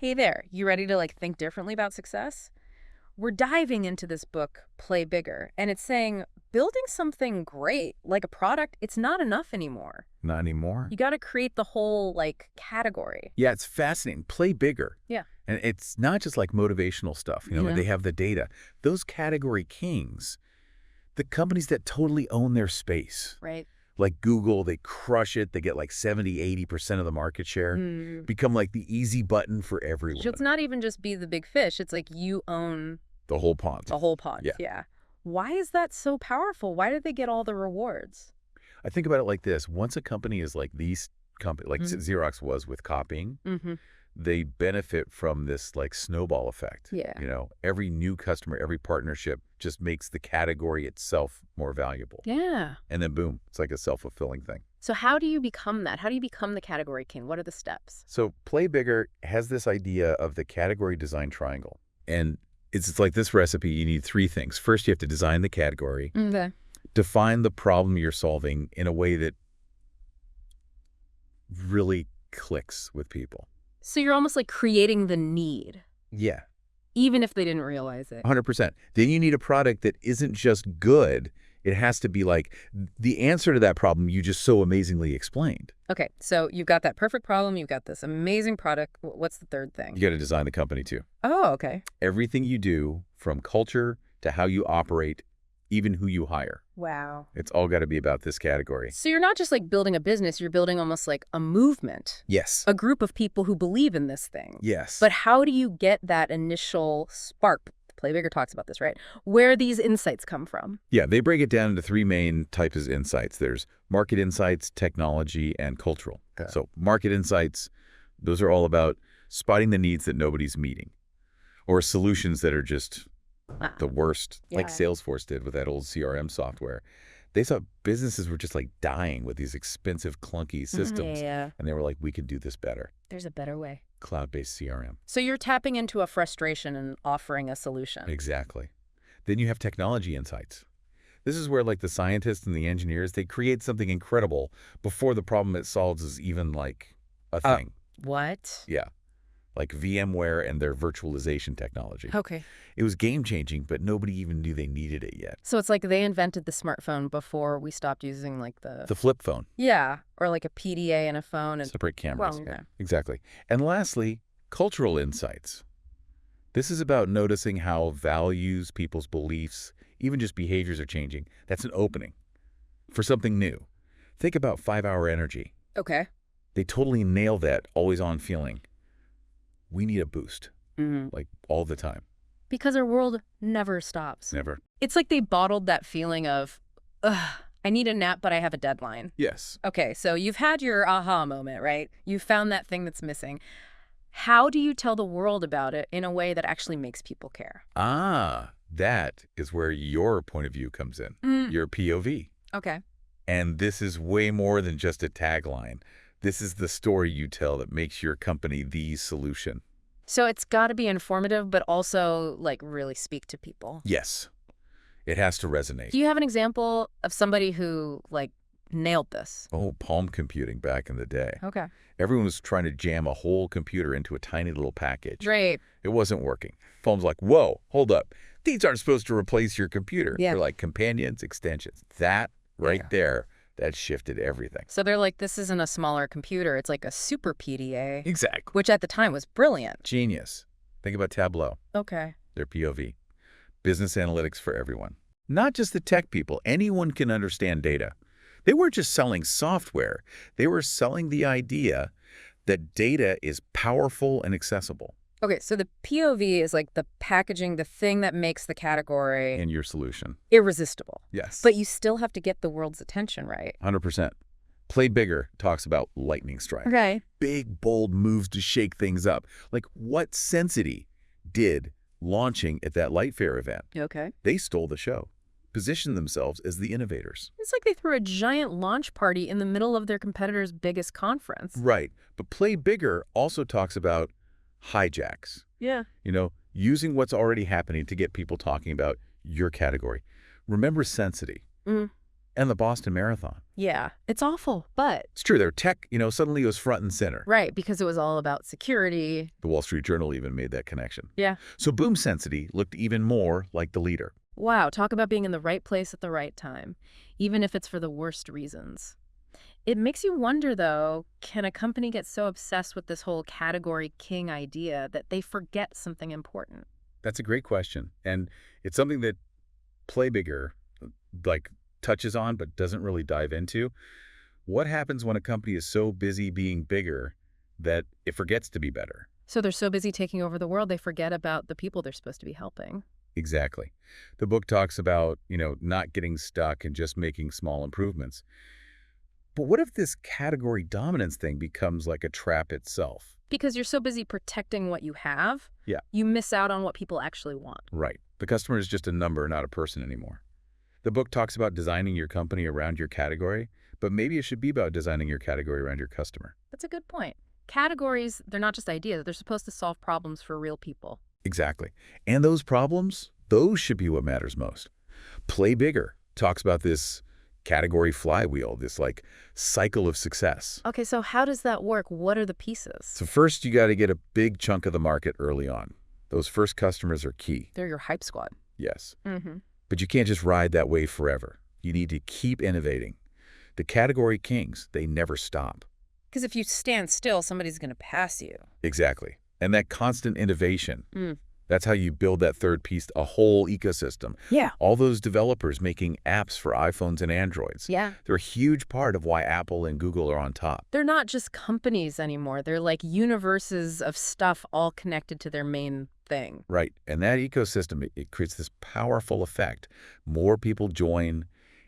Hey there, you ready to think differently about success? We're diving into this book, Play Bigger, and it's saying building something great, like a product, it's not enough anymore. Not anymore? You got to create the whole category. Yeah, it's fascinating. Play bigger. Yeah. And it's not just like motivational stuff. Yeah. They have the data. Those category kings, the companies that totally own their space, Right. like Google, they crush it. They get like 70–80% of the market share, become like the easy button for everyone. So it's not even just be the big fish. It's like you own The whole pond. the whole pond. Yeah. Why is that so powerful? Why did they get all the rewards? I think about it like this. Once a company is like these companies, like Xerox was with copying, Mm-hmm. they benefit from this like snowball effect. Yeah. Every new customer, every partnership just makes the category itself more valuable. Yeah. And then boom, it's like a self-fulfilling thing. So how do you become that? How do you become the category king? What are the steps? So Play Bigger has this idea of the category design triangle. And it's like this recipe, you need three things. First, you have to design the category, Okay. define the problem you're solving in a way that really clicks with people. So you're almost like creating the need, Yeah. even if they didn't realize it. 100%. Then you need a product that isn't just good. It has to be like the answer to that problem you just so amazingly explained. Okay, so you've got that perfect problem. You've got this amazing product. What's the third thing? You got to design the company too. Oh, okay. Everything you do, from culture to how you operate, even who you hire, Wow. it's all got to be about this category. So you're not just building a business. You're building almost like a movement, Yes. a group of people who believe in this thing. Yes. But how do you get that initial spark? Play Bigger talks about this, right? Where these insights come from. Yeah, they break it down into three main types of insights. There's market insights, technology, and cultural. Okay. So market insights, those are all about spotting the needs that nobody's meeting or solutions that are just the worst, like Yeah. Salesforce did with that old CRM software. They saw businesses were just dying with these expensive, clunky systems. Yeah. And they were like, we can do this better. There's a better way. Cloud-based CRM. So you're tapping into a frustration and offering a solution. Exactly. Then you have technology insights. This is where the scientists and the engineers, they create something incredible before the problem it solves is even a thing. What? Yeah. Like VMware and their virtualization technology. Okay. It was game-changing, but nobody even knew they needed it yet. So it's like they invented the smartphone before we stopped using The flip phone. Yeah, or like a PDA in a phone. And Separate cameras. Well, okay. Exactly. And lastly, cultural insights. This is about noticing how values, people's beliefs, even just behaviors are changing. That's an opening for something new. Think about 5-Hour Energy. Okay. They totally nail that always-on feeling. We need a boost, all the time. Because our world never stops. Never. It's like they bottled that feeling of, ugh, I need a nap, but I have a deadline. Yes. Okay, so you've had your aha moment, right? You found that thing that's missing. How do you tell the world about it in a way that actually makes people care? That is where your point of view comes in, your POV. Okay. And this is way more than just a tagline. This is the story you tell that makes your company the solution. So it's got to be informative, but also really speak to people. Yes. It has to resonate. Do you have an example of somebody who nailed this? Oh, Palm computing back in the day. Okay. Everyone was trying to jam a whole computer into a tiny little package. Great. It wasn't working. Palm's like, whoa, hold up. These aren't supposed to replace your computer. Yeah. They're like companions, extensions. That right there, that shifted everything. So they're like, this isn't a smaller computer. It's like a super PDA. Exactly. Which at the time was brilliant. Genius. Think about Tableau, Okay. their POV. Business analytics for everyone. Not just the tech people. Anyone can understand data. They weren't just selling software. They were selling the idea that data is powerful and accessible. Okay, so the POV is the packaging, the thing that makes the category And your solution. irresistible. Yes. But you still have to get the world's attention, right? 100%. Play Bigger talks about lightning strike. Okay. Big, bold moves to shake things up. Like what Sensity did launching at that Lightfair event. Okay. They stole the show, positioned themselves as the innovators. It's like they threw a giant launch party in the middle of their competitor's biggest conference. Right. But Play Bigger also talks about hijacks. Yeah. Using what's already happening to get people talking about your category. Remember Sensity. and the Boston Marathon. Yeah, it's awful, but It's true, their tech, suddenly was front and center. right, because it was all about security. The Wall Street Journal even made that connection. Yeah. So Boomsensity looked even more like the leader. Wow, talk about being in the right place at the right time, even if it's for the worst reasons. It makes you wonder, though, can a company get so obsessed with this whole category king idea that they forget something important? That's a great question. And it's something that Play Bigger, touches on but doesn't really dive into. What happens when a company is so busy being bigger that it forgets to be better? So they're so busy taking over the world, they forget about the people they're supposed to be helping. Exactly. The book talks about, not getting stuck and just making small improvements. But what if this category dominance thing becomes like a trap itself? Because you're so busy protecting what you have, Yeah. you miss out on what people actually want. Right. The customer is just a number, not a person anymore. The book talks about designing your company around your category, but maybe it should be about designing your category around your customer. That's a good point. Categories, they're not just ideas. They're supposed to solve problems for real people. Exactly. And those problems, those should be what matters most. Play Bigger talks about this category flywheel, this cycle of success. Okay, so how does that work? What are the pieces? So first, you got to get a big chunk of the market early on. Those first customers are key. They're your hype squad. Yes. Mm-hmm. But you can't just ride that wave forever. You need to keep innovating. The category kings, they never stop. Because if you stand still, somebody's going to pass you. Exactly. And that constant innovation, Mm. that's how you build that third piece, a whole ecosystem. Yeah. All those developers making apps for iPhones and Androids. Yeah. They're a huge part of why Apple and Google are on top. They're not just companies anymore. They're like universes of stuff all connected to their main thing. Right. And that ecosystem, it creates this powerful effect. More people join.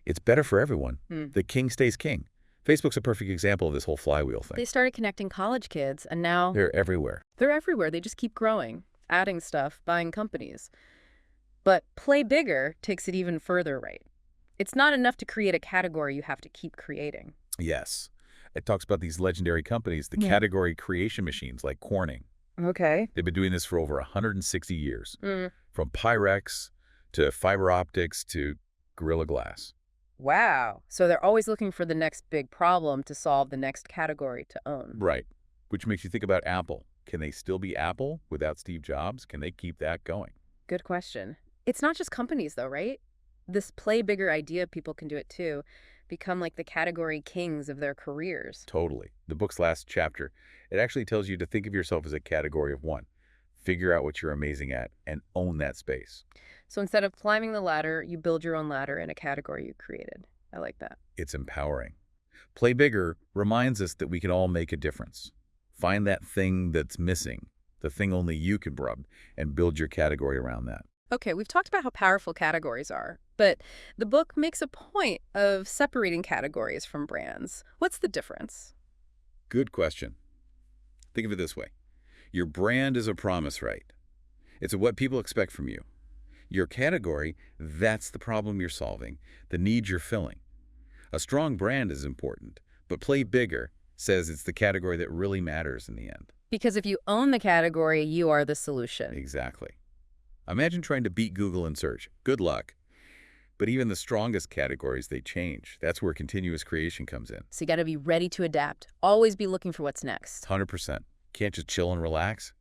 It's better for everyone. The king stays king. Facebook's a perfect example of this whole flywheel thing. They started connecting college kids, and now They're everywhere. they're everywhere. They just keep growing, adding stuff, buying companies. But Play Bigger takes it even further right. It's not enough to create a category. You have to keep creating. Yes. It talks about these legendary companies, the Yeah. category creation machines like Corning. Okay. They've been doing this for over 160 years, Mm. from Pyrex to fiber optics to Gorilla Glass. Wow. So they're always looking for the next big problem to solve the next category to own. Right. Which makes you think about Apple. Can they still be Apple without Steve Jobs? Can they keep that going? Good question. It's not just companies, though, right? This Play Bigger idea, people can do it too, become like the category kings of their careers. Totally. The book's last chapter, it actually tells you to think of yourself as a category of one. Figure out what you're amazing at and own that space. So instead of climbing the ladder, you build your own ladder in a category you created. I like that. It's empowering. Play Bigger reminds us that we can all make a difference. Find that thing that's missing, the thing only you can rub, and build your category around that. Okay, we've talked about how powerful categories are, but the book makes a point of separating categories from brands. What's the difference? Good question. Think of it this way. Your brand is a promise, right? It's what people expect from you. Your category, that's the problem you're solving, the need you're filling. A strong brand is important, but Play Bigger says it's the category that really matters in the end. Because if you own the category, you are the solution. Exactly. Imagine trying to beat Google in search. Good luck. But even the strongest categories, they change. That's where continuous creation comes in. So you got to be ready to adapt. Always be looking for what's next. 100%. Can't just chill and relax.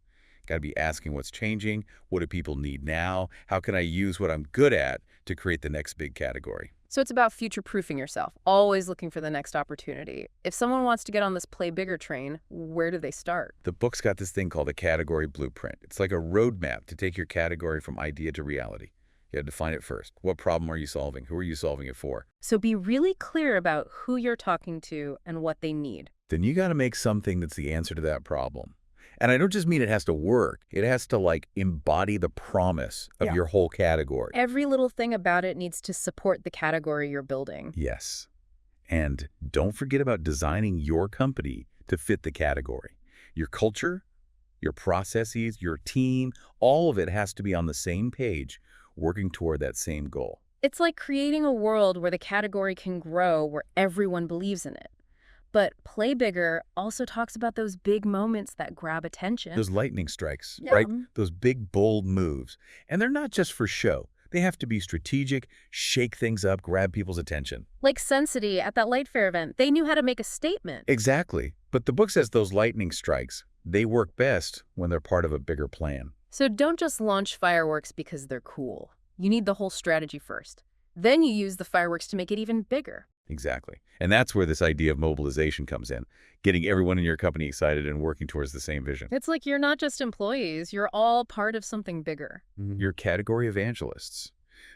Got to be asking what's changing. What do people need now? How can I use what I'm good at to create the next big category? So it's about future-proofing yourself, always looking for the next opportunity. If someone wants to get on this Play Bigger train, where do they start? The book's got this thing called a category blueprint. It's like a roadmap to take your category from idea to reality. You have to define it first. What problem are you solving? Who are you solving it for? So be really clear about who you're talking to and what they need. Then you got to make something that's the answer to that problem. And I don't just mean it has to work. It has to embody the promise of your whole category. Every little thing about it needs to support the category you're building. Yes. And don't forget about designing your company to fit the category. Your culture, your processes, your team, all of it has to be on the same page, working toward that same goal. It's like creating a world where the category can grow, where everyone believes in it. But Play Bigger also talks about those big moments that grab attention. Those lightning strikes, Yeah. right? Those big, bold moves. And they're not just for show. They have to be strategic, shake things up, grab people's attention. Like Sensity at that Light Fair event, they knew how to make a statement. Exactly. But the book says those lightning strikes, they work best when they're part of a bigger plan. So don't just launch fireworks because they're cool. You need the whole strategy first. Then you use the fireworks to make it even bigger. Exactly. And that's where this idea of mobilization comes in, getting everyone in your company excited and working towards the same vision. It's like you're not just employees, you're all part of something bigger. You're category evangelists.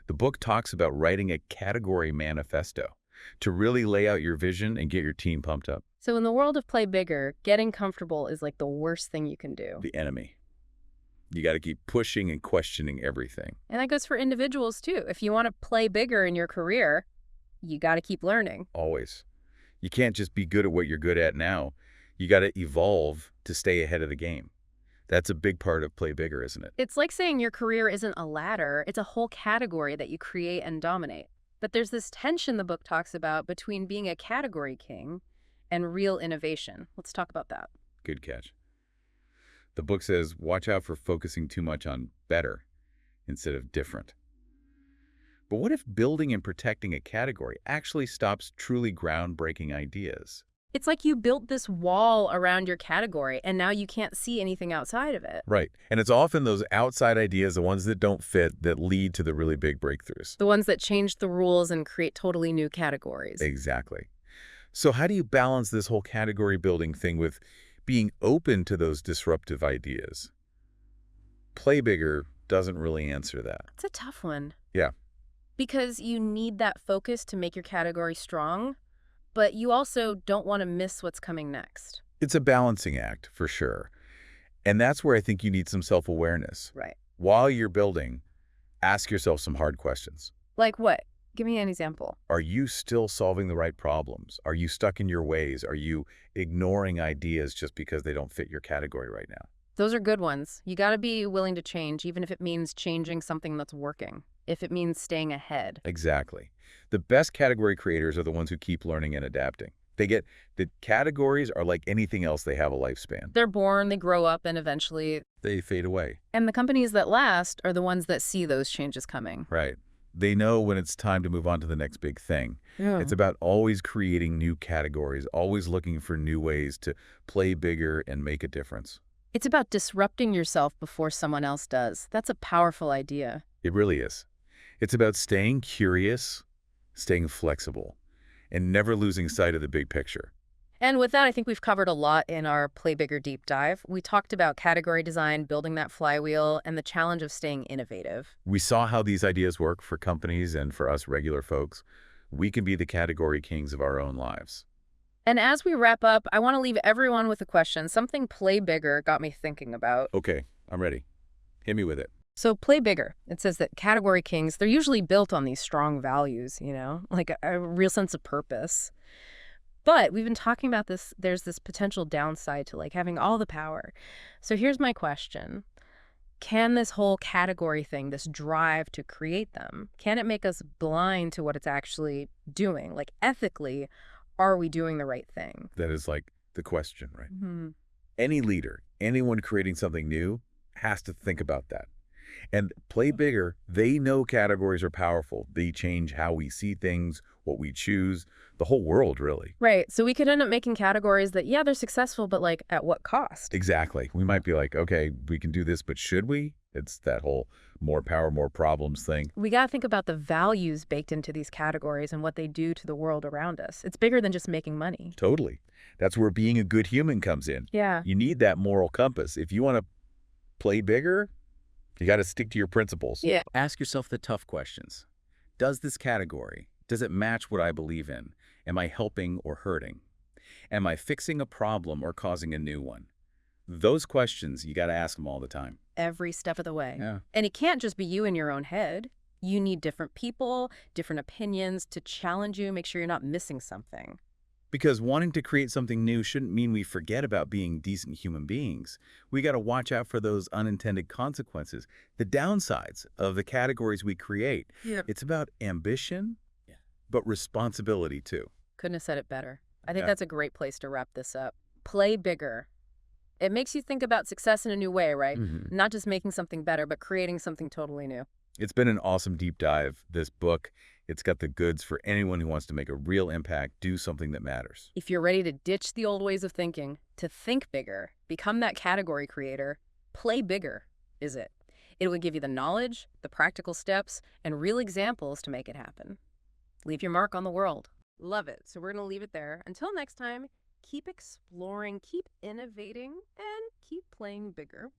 The book talks about writing a category manifesto to really lay out your vision and get your team pumped up. So in the world of play bigger, getting comfortable is like the worst thing you can do. The enemy. You got to keep pushing and questioning everything. And that goes for individuals too. If you want to play bigger in your career, you got to keep learning. Always. You can't just be good at what you're good at now. You got to evolve to stay ahead of the game. That's a big part of play bigger, isn't it? It's like saying your career isn't a ladder, it's a whole category that you create and dominate. But there's this tension the book talks about between being a category king and real innovation. Let's talk about that. Good catch. The book says, watch out for focusing too much on better instead of different. But what if building and protecting a category actually stops truly groundbreaking ideas? It's like you built this wall around your category and now you can't see anything outside of it. Right. And it's often those outside ideas, the ones that don't fit, that lead to the really big breakthroughs. The ones that change the rules and create totally new categories. Exactly. So how do you balance this whole category building thing with being open to those disruptive ideas? Play bigger doesn't really answer that. It's a tough one. Yeah. Because you need that focus to make your category strong, but you also don't want to miss what's coming next. It's a balancing act, for sure. And that's where I think you need some self-awareness. Right. While you're building, ask yourself some hard questions. Like what? Give me an example. Are you still solving the right problems? Are you stuck in your ways? Are you ignoring ideas just because they don't fit your category right now? Those are good ones. You got to be willing to change, even if it means changing something that's working, if it means staying ahead. Exactly. The best category creators are the ones who keep learning and adapting. They get the categories are like anything else, they have a lifespan. They're born, they grow up, and eventually... They fade away. And the companies that last are the ones that see those changes coming. Right. They know when it's time to move on to the next big thing. Yeah. It's about always creating new categories, always looking for new ways to play bigger and make a difference. It's about disrupting yourself before someone else does. That's a powerful idea. It really is. It's about staying curious, staying flexible, and never losing sight of the big picture. And with that, I think we've covered a lot in our Play Bigger deep dive. We talked about category design, building that flywheel, and the challenge of staying innovative. We saw how these ideas work for companies and for us regular folks. We can be the category kings of our own lives. And as we wrap up, I want to leave everyone with a question. Something Play Bigger got me thinking about. Okay, I'm ready. Hit me with it. So Play Bigger. It says that category kings, they're usually built on these strong values, like a real sense of purpose. But we've been talking about this, there's this potential downside to like having all the power. So here's my question. Can this whole category thing, this drive to create them, can it make us blind to what it's actually doing? Like ethically, are we doing the right thing? That is like the question, right? Mm-hmm. Any leader, anyone creating something new has to think about that. And Play Bigger, they know categories are powerful. They change how we see things, what we choose, the whole world, really. Right. So we could end up making categories that, yeah, they're successful, but like at what cost? Exactly. We might be like, okay, we can do this, but should we? It's that whole more power, more problems thing. We got to think about the values baked into these categories and what they do to the world around us. It's bigger than just making money. Totally. That's where being a good human comes in. Yeah. You need that moral compass. If you want to play bigger, you got to stick to your principles. Yeah. Ask yourself the tough questions. Does this category, does it match what I believe in? Am I helping or hurting? Am I fixing a problem or causing a new one? Those questions, you got to ask them all the time. Every step of the way. Yeah. And it can't just be you in your own head. You need different people, different opinions to challenge you, make sure you're not missing something. Because wanting to create something new shouldn't mean we forget about being decent human beings. We got to watch out for those unintended consequences, the downsides of the categories we create. Yeah. It's about ambition, but responsibility too. Couldn't have said it better. I think Yeah. that's a great place to wrap this up. Play bigger. It makes you think about success in a new way, right? Mm-hmm. Not just making something better, but creating something totally new. It's been an awesome deep dive, this book. It's got the goods for anyone who wants to make a real impact, do something that matters. If you're ready to ditch the old ways of thinking, to think bigger, become that category creator, Play Bigger is it. It will give you the knowledge, the practical steps, and real examples to make it happen. Leave your mark on the world. Love it. So we're going to leave it there. Until next time, keep exploring, keep innovating, and keep playing bigger.